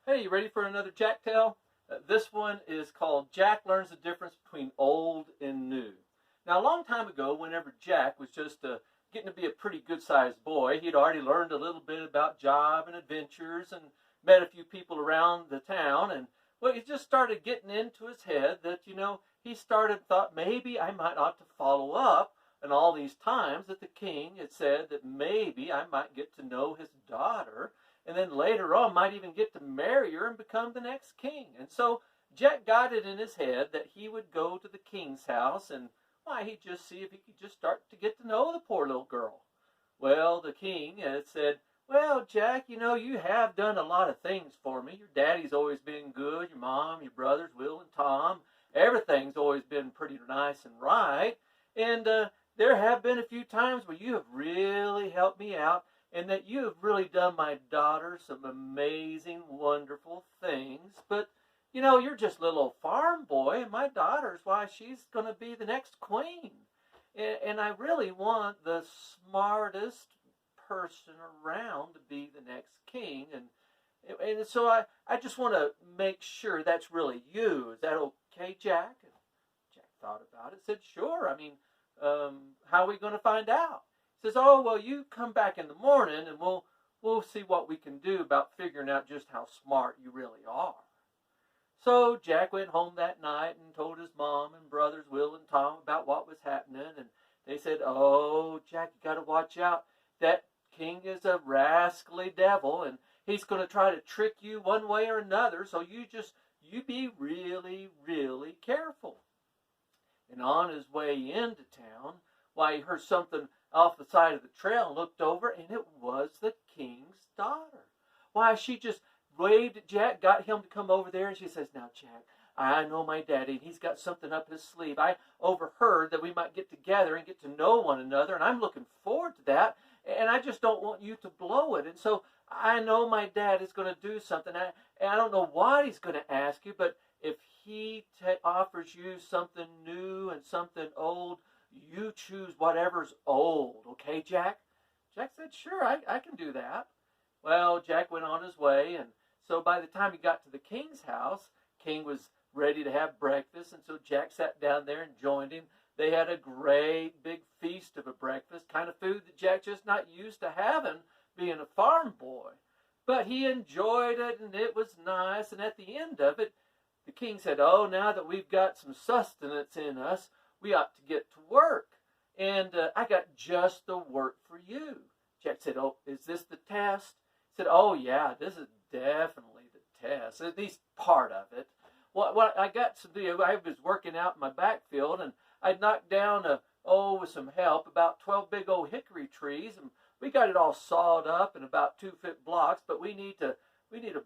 Hey, you ready for another Jack tale? This one is called Jack Learns the Difference Between Old and New. Now, a long time ago, whenever Jack was just getting to be a pretty good-sized boy, he'd already learned a little bit about job and adventures and met a few people around the town. And, well, it just started getting into his head that, he started thought maybe I might ought to follow up on all these times that the king had said that maybe I might get to know his daughter and then later on might even get to marry her and become the next king. And so Jack got it in his head that he would go to the king's house and why he'd just see if he could just start to get to know the poor little girl. Well, the king had said, well, Jack, you have done a lot of things for me. Your daddy's always been good, your mom, your brothers, Will and Tom. Everything's always been pretty nice and right. And there have been a few times where you have really helped me out and that you have really done my daughter some amazing, wonderful things. But, you're just a little farm boy, and my daughter's, why, she's going to be the next queen. And I really want the smartest person around to be the next king. And so I just want to make sure that's really you. Is that okay, Jack? And Jack thought about it, said, sure. How are we going to find out? Says, oh, well, you come back in the morning and we'll see what we can do about figuring out just how smart you really are. So Jack went home that night and told his mom and brothers Will and Tom about what was happening. And they said, oh, Jack, you got to watch out. That king is a rascally devil and he's going to try to trick you one way or another. So you be really, really careful. And on his way into town, why, he heard something off the side of the trail and looked over, and it was the king's daughter. Why, she just waved at Jack, got him to come over there, and she says, now, Jack, I know my daddy, and he's got something up his sleeve. I overheard that we might get together and get to know one another, and I'm looking forward to that, and I just don't want you to blow it. And so I know my dad is going to do something, and I don't know what he's going to ask you, but if he offers you something new and something old, you choose whatever's old, okay, Jack? Jack said, sure, I can do that. Well, Jack went on his way, and so by the time he got to the king's house, King was ready to have breakfast, and so Jack sat down there and joined him. They had a great big feast of a breakfast, kind of food that Jack just not used to having, being a farm boy. But he enjoyed it, and it was nice, and at the end of it, the king said, oh, now that we've got some sustenance in us, we ought to get to work. And I got just the work for you. Jack said, oh, is this the test? He said, oh, yeah, this is definitely the test, at least part of it. What I got to do, I was working out in my backfield, and I'd knocked down, with some help, about 12 big old hickory trees, and we got it all sawed up in about 2-foot blocks, but we need to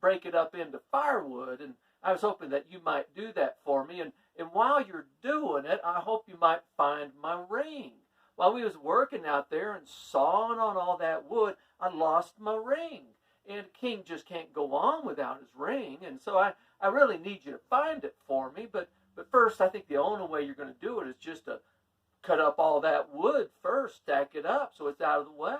break it up into firewood, and I was hoping that you might do that for me, and while you're doing it, I hope you might find my ring. While we was working out there and sawing on all that wood, I lost my ring. And King just can't go on without his ring, and so I really need you to find it for me, but first I think the only way you're going to do it is just to cut up all that wood first, stack it up so it's out of the way.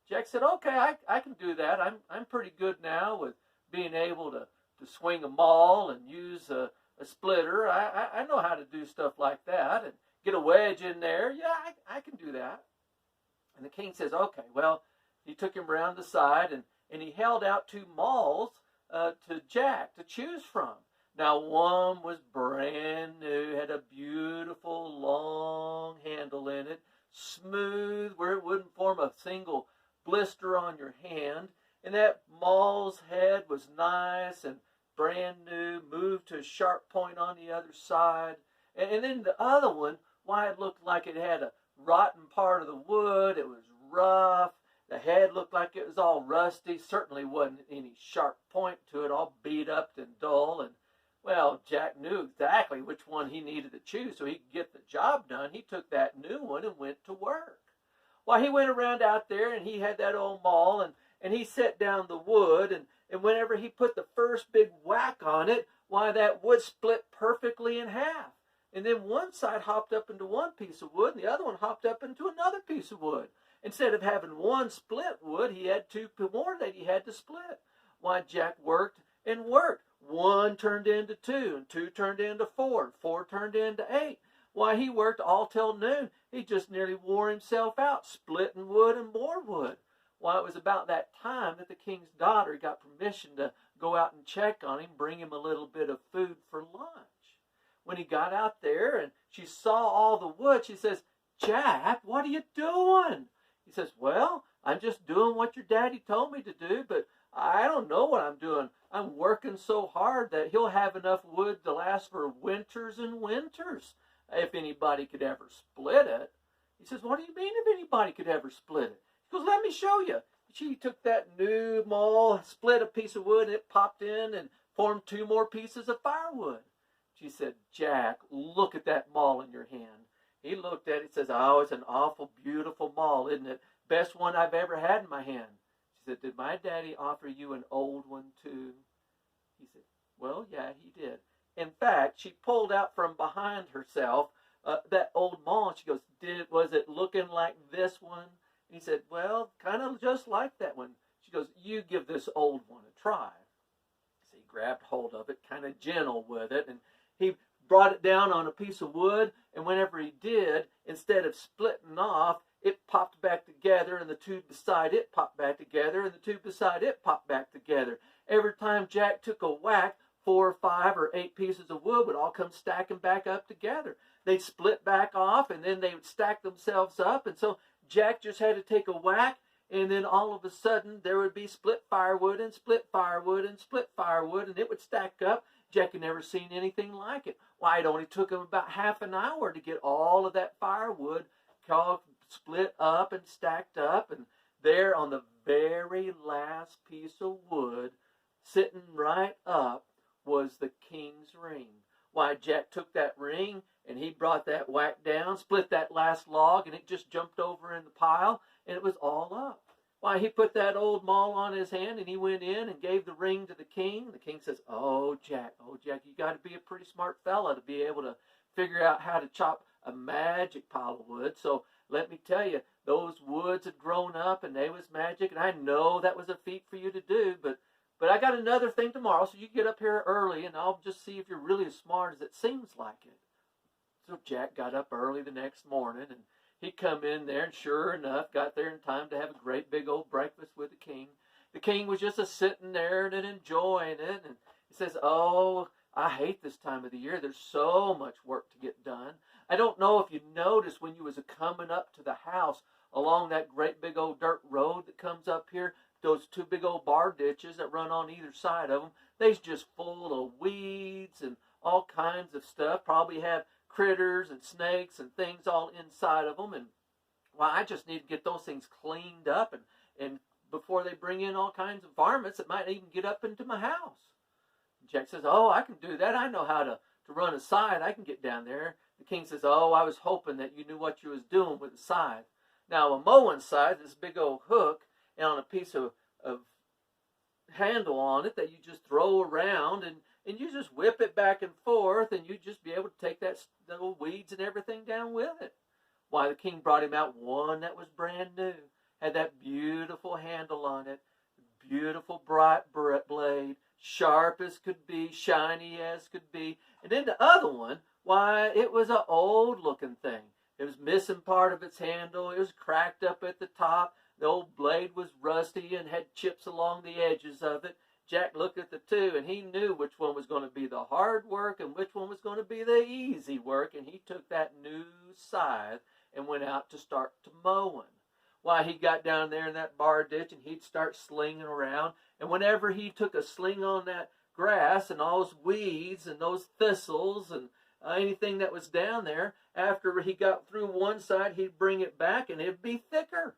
Jack said, okay, I can do that. I'm pretty good now with being able to swing a maul and use a splitter. I know how to do stuff like that and get a wedge in there. Yeah, I can do that. And the king says, okay, well, he took him around the side and he held out 2 mauls to Jack to choose from. Now, one was brand new, had a beautiful long handle in it, smooth where it wouldn't form a single blister on your hand. And that maul's head was nice and brand new, moved to a sharp point on the other side. And then the other one, why, it looked like it had a rotten part of the wood. It was rough. The head looked like it was all rusty. Certainly wasn't any sharp point to it, all beat up and dull. And, well, Jack knew exactly which one he needed to choose so he could get the job done. He took that new one and went to work. Well, he went around out there, and he had that old maul, and he set down the wood, and whenever he put the first big whack on it, why, that wood split perfectly in half. And then one side hopped up into one piece of wood, and the other one hopped up into another piece of wood. Instead of having one split wood, he had 2 more that he had to split. Why, Jack worked and worked. 1 turned into 2, and 2 turned into 4, and 4 turned into 8. Why, he worked all till noon. He just nearly wore himself out, splitting wood and more wood. Why, it was about that time that the king's daughter got permission to go out and check on him, bring him a little bit of food for lunch. When he got out there and she saw all the wood, she says, "Jack, what are you doing?" He says, "Well, I'm just doing what your daddy told me to do, but I don't know what I'm doing. I'm working so hard that he'll have enough wood to last for winters and winters, if anybody could ever split it." He says, "What do you mean if anybody could ever split it?" He goes, "Let me show you." She took that new maul, split a piece of wood, and it popped in and formed 2 more pieces of firewood. She said, "Jack, look at that maul in your hand." He looked at it and says, "Oh, it's an awful beautiful maul, isn't it? Best one I've ever had in my hand." She said, "Did my daddy offer you an old one too?" He said, "Well, yeah, he did." In fact, she pulled out from behind herself that old maul, and she goes, "Was it looking like this one?" And he said, "Well, kind of just like that one." She goes, "You give this old one a try." So he grabbed hold of it, kind of gentle with it, and he brought it down on a piece of wood, and whenever he did, instead of splitting off, it popped back together, and the 2 beside it popped back together, and the 2 beside it popped back together. Every time Jack took a whack, 4 or 5 or 8 pieces of wood would all come stacking back up together. They'd split back off, and then they would stack themselves up, and so Jack just had to take a whack, and then all of a sudden there would be split firewood and split firewood and split firewood, and it would stack up. Jack had never seen anything like it. Why, it only took him about half an hour to get all of that firewood split up and stacked up, and there on the very last piece of wood, sitting right up, was the king's ring. Why, Jack took that ring and he brought that whack down, split that last log, and it just jumped over in the pile, and it was all up. Why, he put that old maul on his hand, and he went in and gave the ring to the king. The king says, oh, Jack, you got to be a pretty smart fella to be able to figure out how to chop a magic pile of wood. So let me tell you, those woods had grown up, and they was magic, and I know that was a feat for you to do, but I got another thing tomorrow, so you get up here early, and I'll just see if you're really as smart as it seems like it. So Jack got up early the next morning, and he come in there, and sure enough, got there in time to have a great big old breakfast with the king. The king was just sitting there and enjoying it, and he says, oh, I hate this time of the year. There's so much work to get done. I don't know if you noticed when you was coming up to the house along that great big old dirt road that comes up here, those 2 big old bar ditches that run on either side of them, they's just full of weeds and all kinds of stuff. Probably have critters and snakes and things all inside of them. And well, I just need to get those things cleaned up and before they bring in all kinds of varmints that might even get up into my house. And Jack says, oh, I can do that. I know how to run a scythe. I can get down there. The king says, oh, I was hoping that you knew what you was doing with the scythe. Now, a mowing scythe, this big old hook, and on a piece of handle on it that you just throw around, and you just whip it back and forth, and you just be able to take the old weeds and everything down with it. Why, the king brought him out one that was brand new, had that beautiful handle on it, beautiful bright blade, sharp as could be, shiny as could be. And then the other one, why, it was an old looking thing. It was missing part of its handle. It was cracked up at the top. The old blade was rusty and had chips along the edges of it. Jack looked at the 2, and he knew which one was going to be the hard work and which one was going to be the easy work, and he took that new scythe and went out to start to mowing. Why, he got down there in that bar ditch, and he'd start slinging around, and whenever he took a sling on that grass and all those weeds and those thistles and anything that was down there, after he got through one side, he'd bring it back, and it'd be thicker.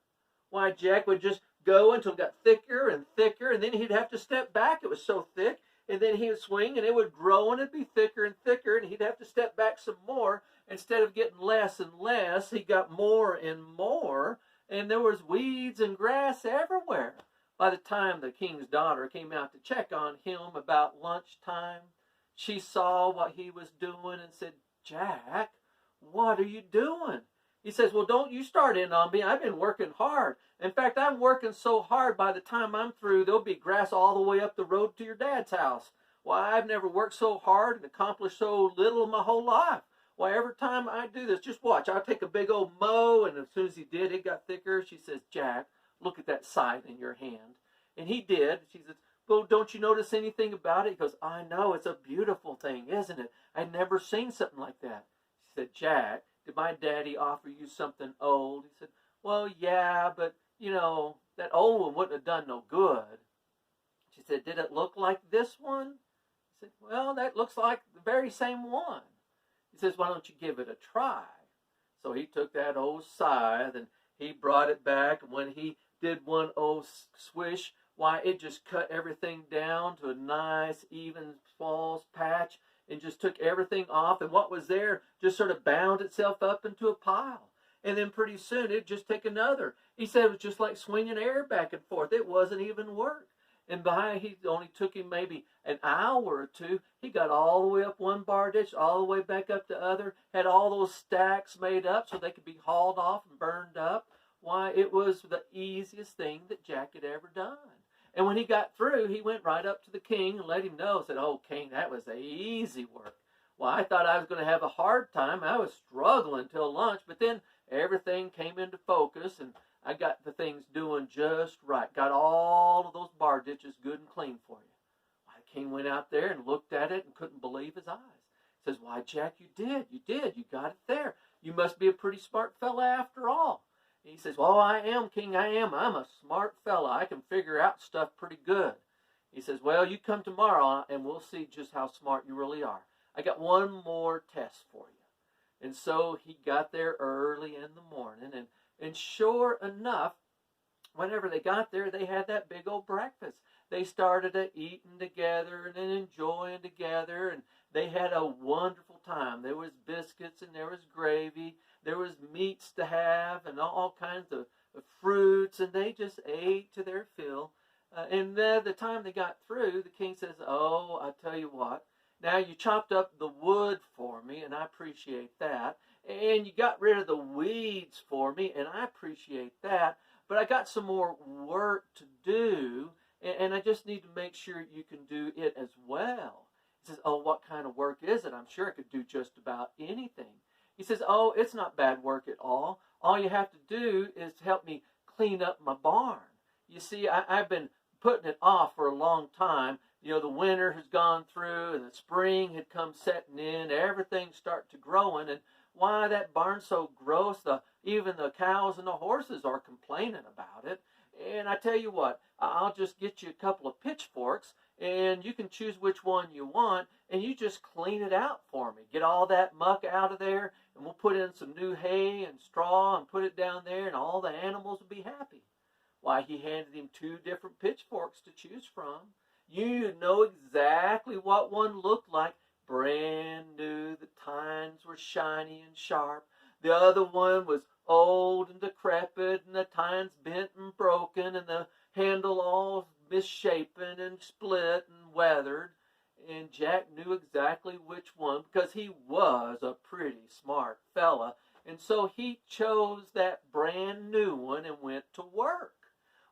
Why, Jack would just go until it got thicker and thicker, and then he'd have to step back. It was so thick, and then he would swing, and it would grow, and it'd be thicker and thicker, and he'd have to step back some more. Instead of getting less and less, he got more and more, and there was weeds and grass everywhere. By the time the king's daughter came out to check on him about lunchtime, she saw what he was doing and said, Jack, what are you doing? He says, well, don't you start in on me. I've been working hard. In fact, I'm working so hard by the time I'm through, there'll be grass all the way up the road to your dad's house. Why, I've never worked so hard and accomplished so little in my whole life. Why, every time I do this, just watch. I'll take a big old mow, and as soon as he did, it got thicker. She says, Jack, look at that scythe in your hand. And he did. She says, well, don't you notice anything about it? He goes, I know, it's a beautiful thing, isn't it? I'd never seen something like that. She said, Jack, did my daddy offer you something old? He said, well, yeah, but, that old one wouldn't have done no good. She said, did it look like this one? He said, well, that looks like the very same one. He says, why don't you give it a try? So he took that old scythe and he brought it back. And when he did one old swish, why, it just cut everything down to a nice, even, small patch and just took everything off. And what was there just sort of bound itself up into a pile. And then pretty soon it'd just take another. He said it was just like swinging air back and forth. It wasn't even work. And he only took him maybe an hour or two. He got all the way up one bar ditch, all the way back up the other, had all those stacks made up so they could be hauled off and burned up. Why, it was the easiest thing that Jack had ever done. And when he got through, he went right up to the king and let him know, said, oh, king, that was the easy work. Well, I thought I was going to have a hard time. I was struggling till lunch, but then everything came into focus, and I got the things doing just right. Got all of those bar ditches good and clean for you. Why, the king went out there and looked at it and couldn't believe his eyes. He says, why, Jack, you did. You got it there. You must be a pretty smart fella after all. And he says, well, I am, king, I am. I'm a smart fella. I can figure out stuff pretty good. He says, well, you come tomorrow and we'll see just how smart you really are. I got one more test for you. And so he got there early in the morning, and sure enough, whenever they got there, they had that big old breakfast. They started eating together and enjoying together, and they had a wonderful time. There was biscuits, and there was gravy. There was meats to have, and all kinds of fruits, and they just ate to their fill. And then the time they got through, the king says, oh, I tell you what, now you chopped up the wood for me, and I appreciate that. And you got rid of the weeds for me, and I appreciate that. But I got some more work to do, and I just need to make sure you can do it as well. He says, oh, what kind of work is it? I'm sure I could do just about anything. He says, oh, it's not bad work at all. All you have to do is help me clean up my barn. You see, I've been putting it off for a long time. The winter has gone through, and the spring had come setting in. Everything's starting to growing, and why, that barn's so gross, even the cows and the horses are complaining about it. And I tell you what, I'll just get you a couple of pitchforks, and you can choose which one you want, and you just clean it out for me. Get all that muck out of there, and we'll put in some new hay and straw and put it down there, and all the animals will be happy. Why, he handed him 2 different pitchforks to choose from. You know exactly what one looked like. Brand new, the tines were shiny and sharp. The other one was old and decrepit, and the tines bent and broken, and the handle all misshapen and split and weathered. And Jack knew exactly which one, because he was a pretty smart fella. And so he chose that brand new one and went to work.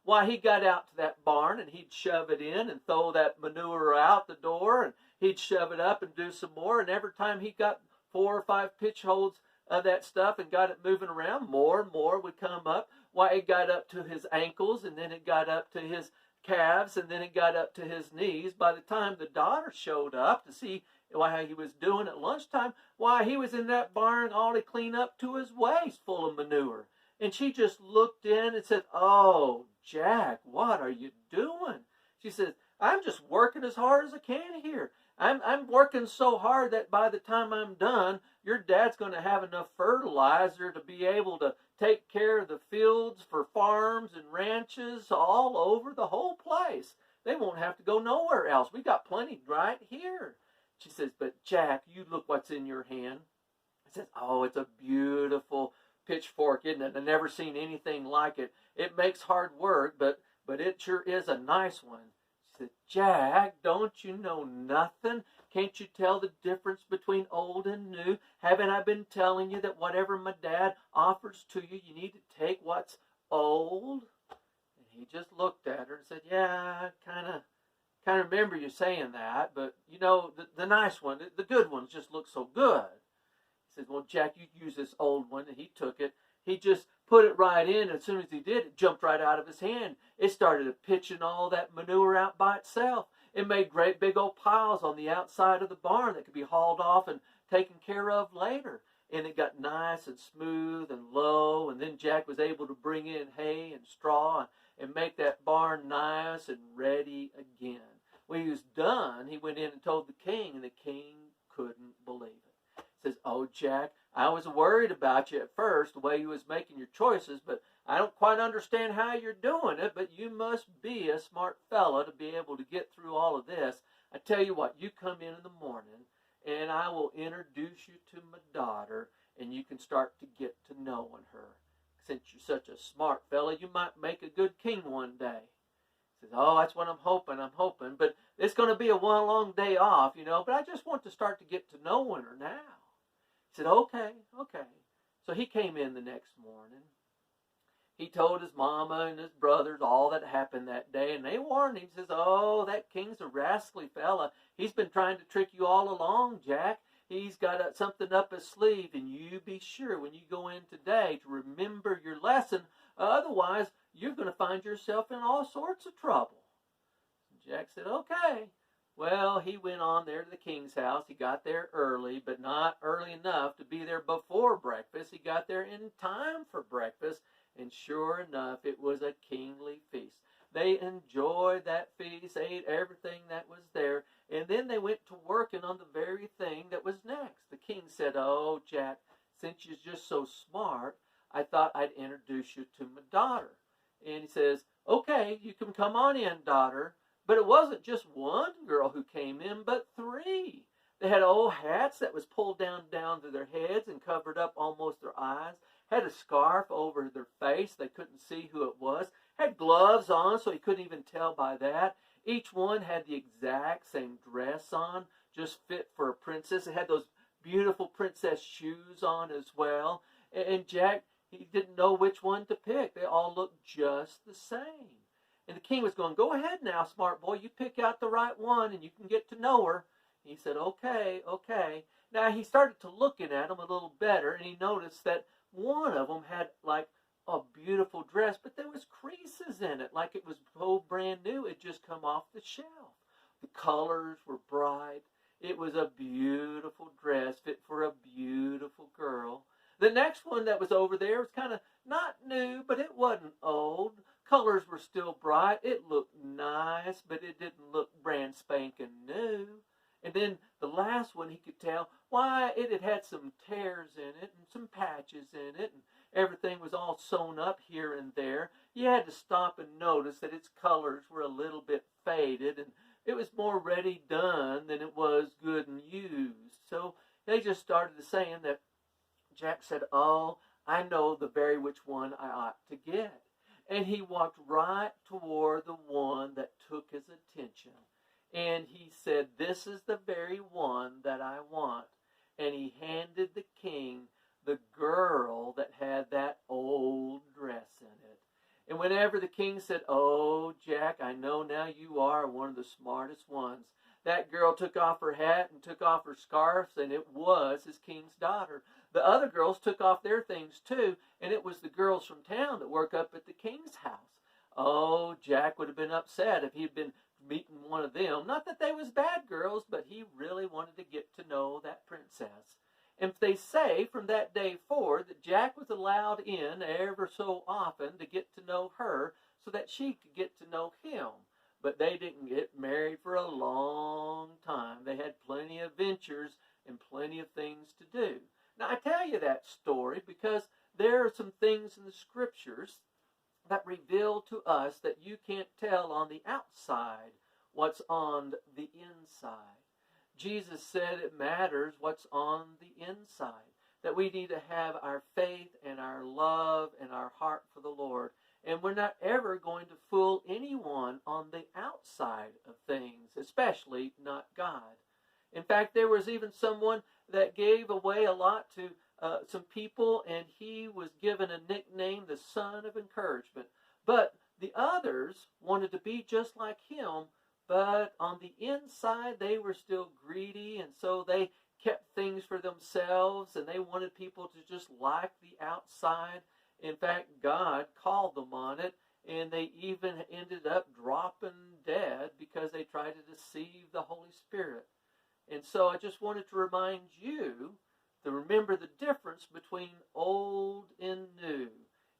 Why, he got out to that barn, and he'd shove it in and throw that manure out the door, and he'd shove it up and do some more. And every time he got 4 or 5 pitch holes of that stuff and got it moving around, more and more would come up. Why, it got up to his ankles, and then it got up to his calves, and then it got up to his knees. By the time the daughter showed up to see how he was doing at lunchtime, why, he was in that barn all to clean up to his waist full of manure. And she just looked in and said, oh, Jack, what are you doing? She said, I'm just working as hard as I can here. I'm working so hard that by the time I'm done, your dad's going to have enough fertilizer to be able to take care of the fields for farms and ranches all over the whole place. They won't have to go nowhere else. We got plenty right here. She says, but Jack, you look what's in your hand. He says, oh, it's a beautiful pitchfork, isn't it? I've never seen anything like it. It makes hard work, but it sure is a nice one. She said, Jack, don't you know nothing? Can't you tell the difference between old and new? Haven't I been telling you that whatever my dad offers to you, you need to take what's old? And he just looked at her and said, yeah, I kind of remember you saying that, but you know, the nice one, the good ones just look so good. He said, well, Jack, you use this old one. And he took it. He just put it right in. And as soon as he did, it jumped right out of his hand. It started pitching all that manure out by itself. It made great big old piles on the outside of the barn that could be hauled off and taken care of later. And it got nice and smooth and low. And then Jack was able to bring in hay and straw and make that barn nice and ready again. When he was done, he went in and told the king, and the king couldn't believe it. He says, oh, Jack, I was worried about you at first, the way you was making your choices, but I don't quite understand how you're doing it, but you must be a smart fella to be able to get through all of this. I tell you what, you come in the morning, and I will introduce you to my daughter, and you can start to get to knowing her. Since you're such a smart fella, you might make a good king one day. He says, oh, that's what I'm hoping. But it's going to be a one long day off, you know, but I just want to start to get to knowing her now. He said, okay. So he came in the next morning. He told his mama and his brothers all that happened that day, and they warned him. He says, oh, that king's a rascally fella. He's been trying to trick you all along, Jack. He's got something up his sleeve, and you be sure when you go in today to remember your lesson. Otherwise, you're going to find yourself in all sorts of trouble. Jack said, okay. Well, he went on there to the king's house. He got there early, but not early enough to be there before breakfast. He got there in time for breakfast, and sure enough, it was a kingly feast. They enjoyed that feast, ate everything that was there, and then they went to working on the very thing that was next. The king said, oh, Jack, since you're just so smart, I thought I'd introduce you to my daughter. And he says, okay, you can come on in, daughter. But it wasn't just one girl who came in, but three. They had old hats that was pulled down to their heads and covered up almost their eyes. Had a scarf over their face. They couldn't see who it was. Had gloves on, so he couldn't even tell by that. Each one had the exact same dress on, just fit for a princess. It had those beautiful princess shoes on as well. And Jack, he didn't know which one to pick. They all looked just the same. And the king was going, go ahead now, smart boy. You pick out the right one and you can get to know her. He said, okay. Now he started to looking at them a little better, and he noticed that one of them had like a beautiful dress, but there was creases in it, like it was so brand new. It just come off the shelf. The colors were bright. It was a beautiful dress fit for a beautiful girl. The next one that was over there was kind of not new, but it wasn't old. Colors were still bright. It looked nice, but it didn't look brand spanking new. And then the last one, he could tell, why, it had had some tears in it and some patches in it, and everything was all sewn up here and there. You had to stop and notice that its colors were a little bit faded, and it was more ready done than it was good and used. So they just started saying that Jack said, oh, I know the very which one I ought to get. And he walked right toward the one that took his attention. And he said, this is the very one that I want. And he handed the king the girl that had that old dress in it. And whenever the king said, oh, Jack, I know now you are one of the smartest ones, that girl took off her hat and took off her scarves, and it was his king's daughter. The other girls took off their things too, and it was the girls from town that work up at the king's house. Oh, Jack would have been upset if he'd been meeting one of them. Not that they was bad girls, but he really wanted to get to know that princess. And they say from that day forward that Jack was allowed in ever so often to get to know her so that she could get to know him. But they didn't get married for a long time. They had plenty of ventures and plenty of things to do. Now, I tell you that story because there are some things in the scriptures that reveal to us that you can't tell on the outside what's on the inside. Jesus said it matters what's on the inside, that we need to have our faith and our love and our heart for the Lord. And we're not ever going to fool anyone on the outside of especially not God. In fact, there was even someone that gave away a lot to some people, and he was given a nickname, the Son of Encouragement. But the others wanted to be just like him, but on the inside they were still greedy, and so they kept things for themselves, and they wanted people to just like the outside. In fact, God called them on it, and they even ended up dropping dead because they tried to deceive the Holy Spirit. And so I just wanted to remind you to remember the difference between old and new.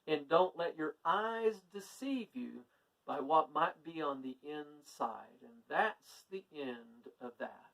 And don't let your eyes deceive you by what might be on the inside. And that's the end of that.